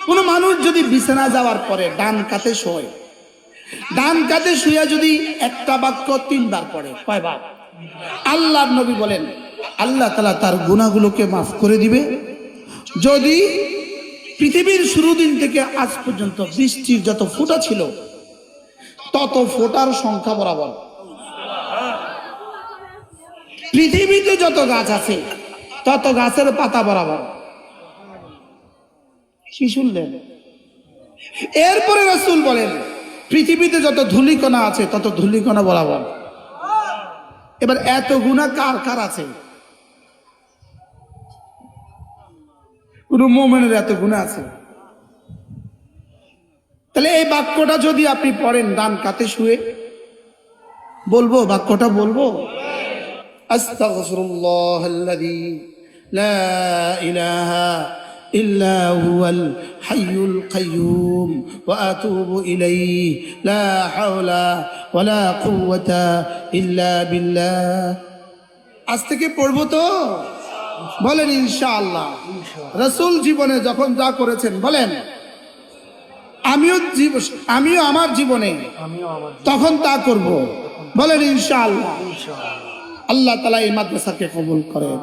কোন মানুষ যদি বিছানা যাওয়ার পরে ডান কাতে শোয়, ডান কাতে শুয়ে যদি একটা বাক্য 3 বার পড়ে, কয়বার? আল্লাহর নবী বলেন আল্লাহ তাআলা তার গুনাহগুলোকে মাফ করে দিবে। যদি পৃথিবীর শুরু দিন থেকে আজ পর্যন্ত বৃষ্টির যত ফোঁটা ছিল তত ফোঁটার সংখ্যা বরাবর, পৃথিবীতে যত গাছ আছে তত গাছের পাতা বরাবর। কি শুনলেন? এরপরে রাসূল বলেন পৃথিবীতে যত ধূলিকণা আছে তত ধূলিকণা বরাবর। এবার এত গুনাহ কার কার আছে? কোন মুমিনের এত গুনাহ আছে? তাহলে এই বাক্যটা যদি আপনি পড়েন ডান কাতে শুয়ে, বলবো বাক্যটা বলবো, আস্তাগফিরুল্লাহাল্লাযী লা ইলাহা ইল্লা হুয়াল হাইয়ুল কাইয়্যুম ওয়া আতুবু ইলাইহি লা হাওলা ওয়ালা কুওয়াতা ইল্লা বিল্লাহ। আজ থেকে পড়বো তো? বলেন ইনশাআল্লাহ। রাসূল জীবনে যখন যা করেছেন বলেন আমিও আমার জীবনে তখন তা করব, বলেন ইনশাআল্লাহ। আল্লাহ তাআলা এই মাদ্রাসাকে কবুল করেন।